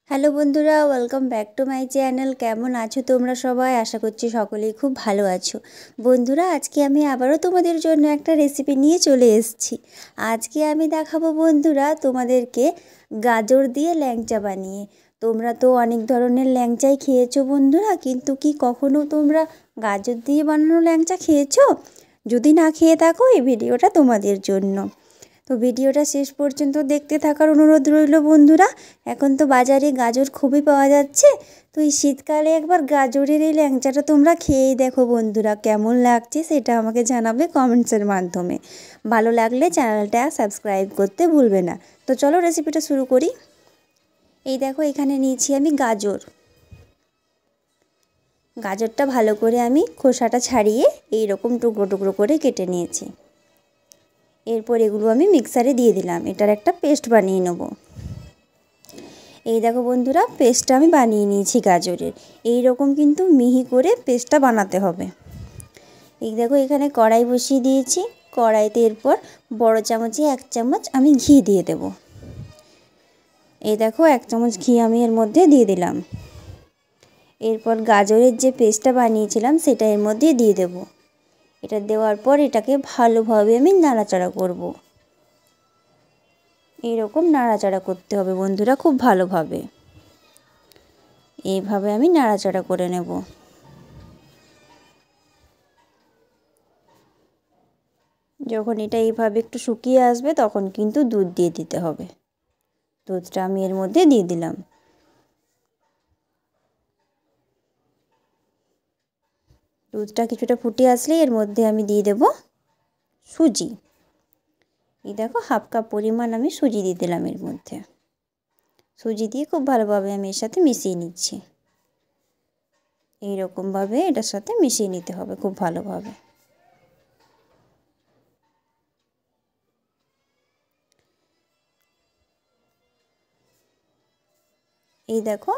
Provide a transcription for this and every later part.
Hello বন্ধুরা, welcome back to my channel. কেমন আছো তোমরা সবাই? আশা করছি সকলেই খুব ভালো আছো। বন্ধুরা, আজকে আমি আবারও তোমাদের জন্য একটা রেসিপি নিয়ে চলে এসেছি। আজকে আমি দেখাবো বন্ধুরা তোমাদেরকে গাজর দিয়ে ল্যাংচা বানিয়ে। তোমরা তো অনেক ধরনের ল্যাংচাই খেয়েছো বন্ধুরা, কিন্তু কি কখনো তোমরা গাজর দিয়ে বানানো ল্যাংচা খেয়েছো? যদি না খেয়ে থাকো, এই ভিডিওটা তোমাদের জন্য। তো ভিডিওটা শেষ পর্যন্ত দেখতে থাকার অনুরোধ রইল বন্ধুরা। এখন তো বাজারে গাজর খুবই পাওয়া যাচ্ছে, তো এই শীতকালে একবার গাজরের এই ল্যাংচাটা তোমরা খেয়েই দেখো বন্ধুরা, কেমন লাগছে সেটা আমাকে জানাবে কমেন্টসের মাধ্যমে। ভালো লাগলে চ্যানেলটা সাবস্ক্রাইব করতে ভুলবে না। তো চলো রেসিপিটা শুরু করি। এই দেখো, এখানে নিয়েছি আমি গাজরটা ভালো করে আমি খোসাটা ছাড়িয়ে এইরকম টুকরো টুকরো করে কেটে নিয়েছি। এরপর এগুলো আমি মিক্সারে দিয়ে দিলাম, এটার একটা পেস্ট বানিয়ে নেব। এই দেখো বন্ধুরা, পেস্টটা আমি বানিয়ে নিয়েছি গাজরের। এই রকম কিন্তু মিহি করে পেস্টটা বানাতে হবে। এই দেখো, এখানে কড়াই বসিয়ে দিয়েছি। কড়াইতে এরপর বড় চামচে 1 চামচ আমি ঘি দিয়ে দেব। এই দেখো, 1 চামচ ঘি আমি এর মধ্যে দিয়ে দিলাম। এরপর গাজরের যে পেস্টটা বানিয়েছিলাম সেটা এর মধ্যে দিয়ে দেব। এটা দেওয়ার পর এটাকে ভালোভাবে আমি নাড়াচাড়া করব। এইরকম নাড়াচাড়া করতে হবে বন্ধুরা, খুব ভালোভাবে। এইভাবে আমি নাড়াচাড়া করে নেব। যখন এটা এইভাবে একটু শুকিয়ে আসবে তখন কিন্তু দুধ দিয়ে দিতে হবে। দুধটা আমি এর মধ্যে দিয়ে দিলাম। দুধটা কিছুটা ফুটে আসলে এর মধ্যে আমি দিয়ে দেব সুজি। এই দেখো, 1/2 কাপ পরিমাণ আমি সুজি দিয়ে দিলাম এর মধ্যে। সুজি দিয়ে খুব ভালোভাবে আমি এর সাথে মিশিয়ে নিচ্ছি। এইরকমভাবে এটার সাথে মিশিয়ে নিতে হবে খুব ভালোভাবে। এই দেখো,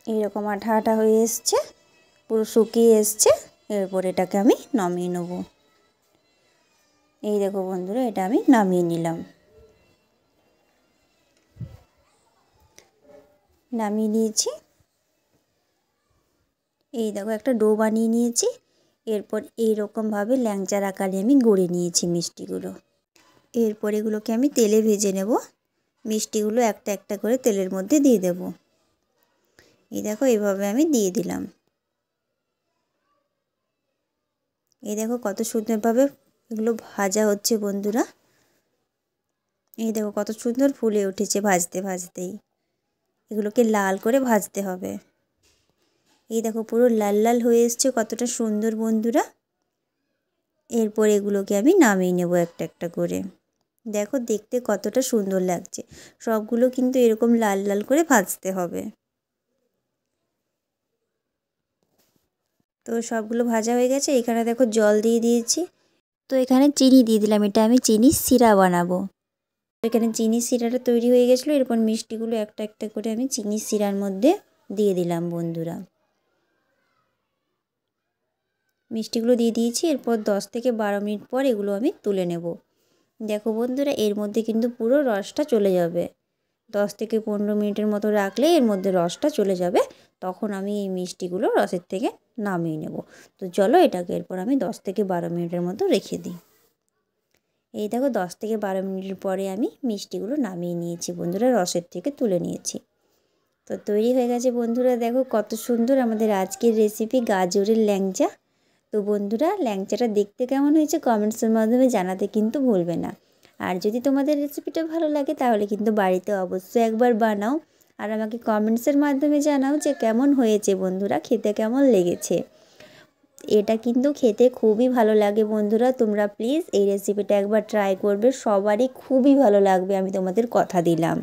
এইরকম আঠা আঠা হয়ে এসছে, পুরো শুকিয়ে এসছে। এরপর এটাকে আমি নামিয়ে নেব। এই দেখো বন্ধুরা, এটা আমি নামিয়ে নিলাম। নামিয়ে নিয়েছি। এই দেখো, একটা ডো বানিয়ে নিয়েছি। এরপর এইরকমভাবে ল্যাংচার আকারে আমি গড়ে নিয়েছি মিষ্টিগুলো। এরপর এগুলোকে আমি তেলে ভেজে নেব। মিষ্টিগুলো একটা একটা করে তেলের মধ্যে দিয়ে দেব। এই দেখো, এইভাবে আমি দিয়ে দিলাম। এই দেখো কত সুন্দরভাবে এগুলো ভাজা হচ্ছে বন্ধুরা। এই দেখো কত সুন্দর ফুলে উঠেছে ভাজতে ভাজতেই। এগুলোকে লাল করে ভাজতে হবে। এই দেখো, পুরো লাল লাল হয়ে এসছে, কতটা সুন্দর বন্ধুরা। এরপর এগুলোকে আমি নামিয়ে নেব একটা একটা করে। দেখো দেখতে কতটা সুন্দর লাগছে। সবগুলো কিন্তু এরকম লাল লাল করে ভাজতে হবে। তো সবগুলো ভাজা হয়ে গেছে। এখানে দেখো জল দিয়ে দিয়েছি। তো এখানে চিনি দিয়ে দিলাম, এটা আমি চিনির সিরা বানাবো। এখানে চিনির সিরাটা তৈরি হয়ে গেছিলো। এরপর মিষ্টিগুলো একটা একটা করে আমি চিনির সিরার মধ্যে দিয়ে দিলাম বন্ধুরা। মিষ্টিগুলো দিয়ে দিয়েছি। এরপর 10 থেকে 12 মিনিট পর এগুলো আমি তুলে নেব। দেখো বন্ধুরা, এর মধ্যে কিন্তু পুরো রসটা চলে যাবে। 10 থেকে 15 মিনিটের মতো রাখলে এর মধ্যে রসটা চলে যাবে। তখন আমি এই মিষ্টিগুলো রসের থেকে নামিয়ে নেব। তো চলো এটাকে এরপর আমি 10 থেকে 12 মিনিটের মতো রেখে দিই। এই দেখো, 10 থেকে 12 মিনিটের পরে আমি মিষ্টিগুলো নামিয়ে নিয়েছি বন্ধুরা, রসের থেকে তুলে নিয়েছি। তো তৈরি হয়ে গেছে বন্ধুরা, দেখো কত সুন্দর আমাদের আজকের রেসিপি গাজরের ল্যাংচা। তো বন্ধুরা, ল্যাংচাটা দেখতে কেমন হয়েছে কমেন্টসের মাধ্যমে জানাতে কিন্তু ভুলবে না। আর যদি তোমাদের রেসিপিটা ভালো লাগে তাহলে কিন্তু বাড়িতে অবশ্যই একবার বানাও। আর আমাকে কমেন্টসের মাধ্যমে জানাও যে কেমন হয়েছে বন্ধুরা, খেতে কেমন লেগেছে। এটা কিন্তু খেতে খুবই ভালো লাগে বন্ধুরা। তোমরা প্লিজ এই রেসিপিটা একবার ট্রাই করবে, সবারই খুবই ভালো লাগবে, আমি তোমাদের কথা দিলাম।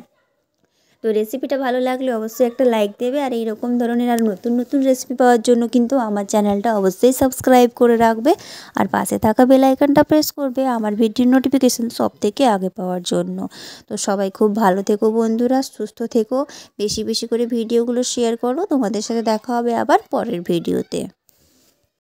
তো রেসিপিটা ভালো লাগলে অবশ্যই একটা লাইক দেবে। আর এইরকম ধরনের আর নতুন নতুন রেসিপি পাওয়ার জন্য কিন্তু আমার চ্যানেলটা অবশ্যই সাবস্ক্রাইব করে রাখবে। আর পাশে থাকা বেল আইকনটা প্রেস করবে আমার ভিডিওর নোটিফিকেশান সব থেকে আগে পাওয়ার জন্য। তো সবাই খুব ভালো থেকো বন্ধুরা, সুস্থ থেকো, বেশি বেশি করে ভিডিওগুলো শেয়ার করো। তোমাদের সাথে দেখা হবে আবার পরের ভিডিওতে।